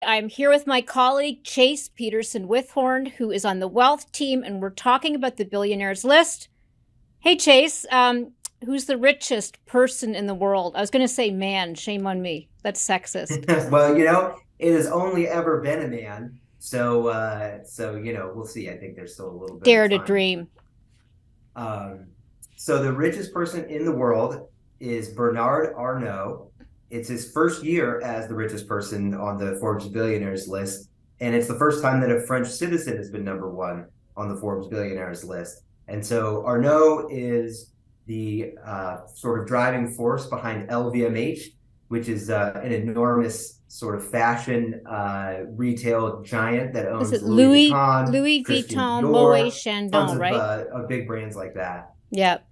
I'm here with my colleague, Chase Peterson-Withorn, who is on the wealth team, and we're talking about the billionaires list. Hey, Chase, who's the richest person in the world? I was going to say man. Shame on me. That's sexist. Well, it has only ever been a man. So we'll see. I think there's still a little bit Dare of to time. dream. Um, so the richest person in the world is Bernard Arnault. It's his first year as the richest person on the Forbes Billionaires list, and it's the first time that a French citizen has been number one on the Forbes Billionaires list. And so Arnault is the sort of driving force behind LVMH, which is an enormous sort of fashion retail giant that Is owns it Louis Louis Vuitton, Louis Christian Vuitton, Moet Dior, tons Chandon, right? of big brands like that. Yep.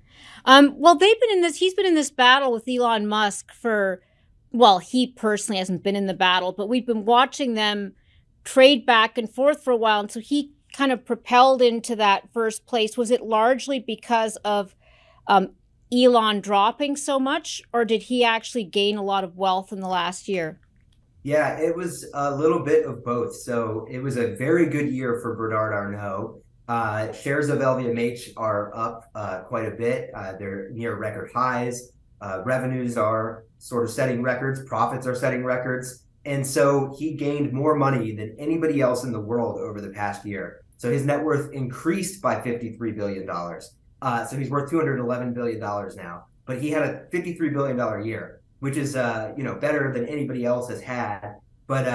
Well, they've been in this. He's been in this battle with Elon Musk for. Well, he personally hasn't been in the battle, but we've been watching them trade back and forth for a while, and so he kind of propelled into that first place. Was it largely because of um, Elon dropping so much, or did he actually gain a lot of wealth in the last year? Yeah, it was a little bit of both. So it was a very good year for Bernard Arnault. Shares of LVMH are up quite a bit. They're near record highs. Revenues are sort of setting records. Profits are setting records. And so he gained more money than anybody else in the world over the past year. So his net worth increased by $53 billion. So he's worth $211 billion now. But he had a $53 billion year, which is better than anybody else has had. But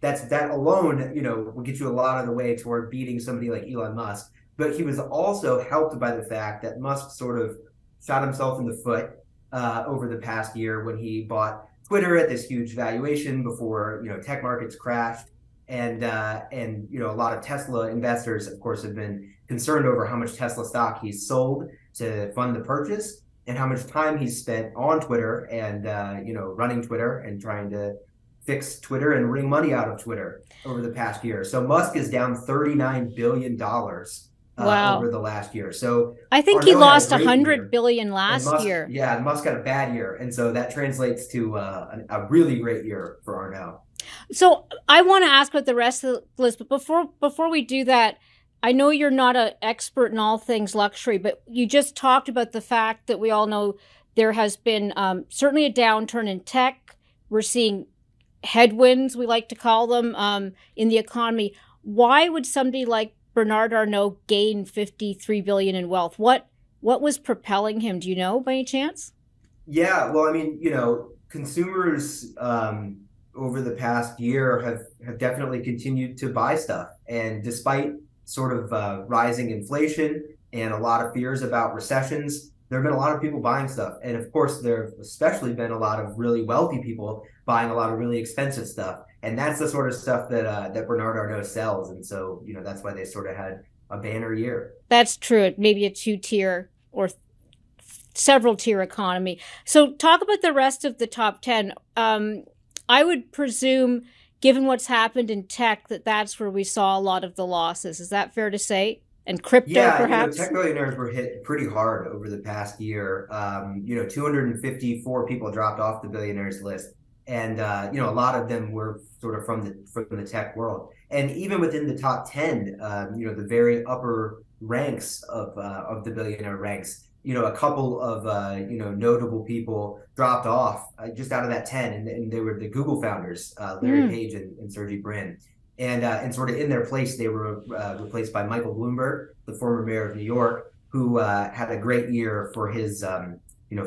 that alone will get you a lot of the way toward beating somebody like Elon Musk. But he was also helped by the fact that Musk sort of shot himself in the foot over the past year when he bought Twitter at this huge valuation before tech markets crashed, and a lot of Tesla investors, of course, have been concerned over how much Tesla stock he's sold to fund the purchase and how much time he's spent on Twitter and running Twitter and trying to fix Twitter and wring money out of Twitter over the past year. So Musk is down $39 billion over Wow. the last year. So I think he Arnault had a lost a great hundred year, billion and last year. Musk had a bad year, and so that translates to a really great year for Arnault. So I want to ask about the rest of the list, but before we do that, I know you're not an expert in all things luxury, but you just talked about the fact that we all know there has been certainly a downturn in tech. We're seeing headwinds, we like to call them, in the economy. Why would somebody like Bernard Arnault gain 53 billion in wealth? What was propelling him? Do you know by any chance? Yeah, well, I mean, consumers over the past year have definitely continued to buy stuff, and despite sort of rising inflation and a lot of fears about recessions, there have been a lot of people buying stuff, and of course, there have especially been a lot of really wealthy people buying a lot of really expensive stuff, and that's the sort of stuff that Bernard Arnault sells, and so that's why they sort of had a banner year. That's true. Maybe a two-tier or several tier economy. So talk about the rest of the top 10. I would presume, given what's happened in tech, that that's where we saw a lot of the losses. Is that fair to say? And crypto, Yeah, perhaps? tech billionaires were hit pretty hard over the past year. 254 people dropped off the billionaires list, and a lot of them were sort of from the tech world. And even within the top 10, the very upper ranks of the billionaire ranks, a couple of notable people dropped off just out of that 10, and they were the Google founders, Larry Mm. Page and Sergey Brin, and sort of in their place, they were replaced by Michael Bloomberg, the former mayor of New York, who had a great year for his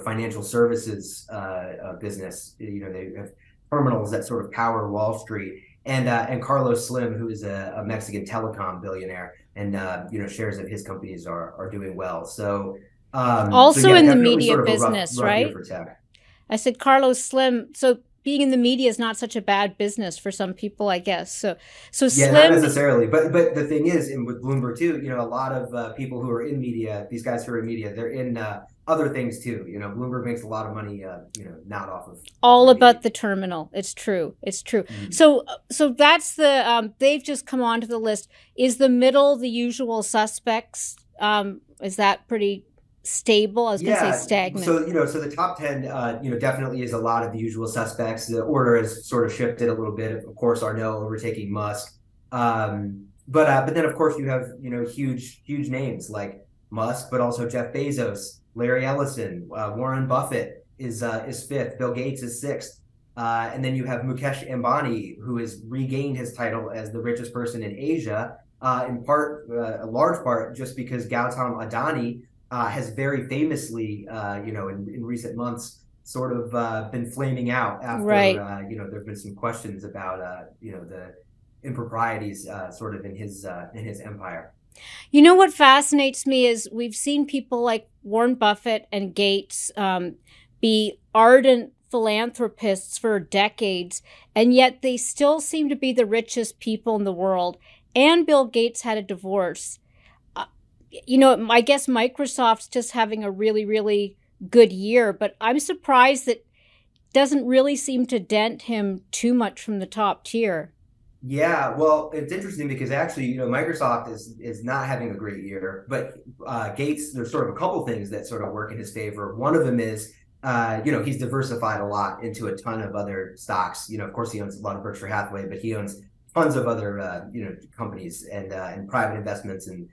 financial services business. They have terminals that sort of power Wall Street, and Carlos Slim, who is a Mexican telecom billionaire, and shares of his companies are doing well. So Also yeah, in the definitely media sort of a business, rough year right? for tech. I said Carlos Slim. So being in the media is not such a bad business for some people, I guess. So Yeah, not Slim. necessarily, but the thing is, and with Bloomberg too, a lot of people who are in media, these guys who are in media, they're in other things too. Bloomberg makes a lot of money, not off All of media. about the terminal. It's true. It's true. Mhm. So that's the they've just come onto the list. Is the middle the usual suspects? Is that pretty stable? I was going to say Yeah, stagnant. so the top 10, definitely is a lot of the usual suspects. The order has sort of shifted a little bit. Of course, Arnault overtaking Musk, but then of course you have huge names like Musk, but also Jeff Bezos, Larry Ellison, Warren Buffett is fifth, Bill Gates is sixth, and then you have Mukesh Ambani, who has regained his title as the richest person in Asia, in part, a large part, just because Gautam Adani has very famously, in recent months, sort of been flaming out after, Right. there have been some questions about, the improprieties sort of in his empire. You know what fascinates me is we've seen people like Warren Buffett and Gates be ardent philanthropists for decades, and yet they still seem to be the richest people in the world. And Bill Gates had a divorce. I guess Microsoft's just having a really, really good year, but I'm surprised that doesn't really seem to dent him too much from the top tier. Yeah, well, it's interesting because actually, Microsoft is not having a great year, but Gates, there's sort of a couple things that sort of work in his favor. One of them is, he's diversified a lot into a ton of other stocks. Of course, he owns a lot of Berkshire Hathaway, but he owns tons of other, companies and private investments, and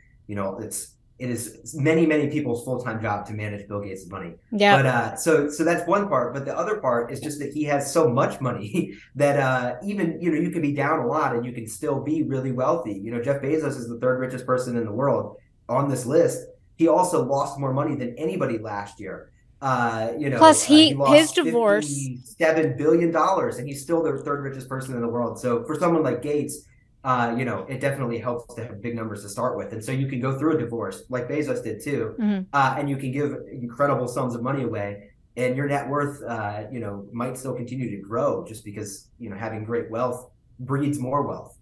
it is many people's full-time job to manage Bill Gates' money. Yeah. But so that's one part. But the other part is just that he has so much money that even you can be down a lot and you can still be really wealthy. Jeff Bezos is the third richest person in the world on this list. He also lost more money than anybody last year. Plus, He his lost divorce. $57 billion, and he's still the third richest person in the world. So for someone like Gates, it definitely helps to have big numbers to start with. And so you can go through a divorce like Bezos did too, and you can give incredible sums of money away, and your net worth, might still continue to grow just because, having great wealth breeds more wealth.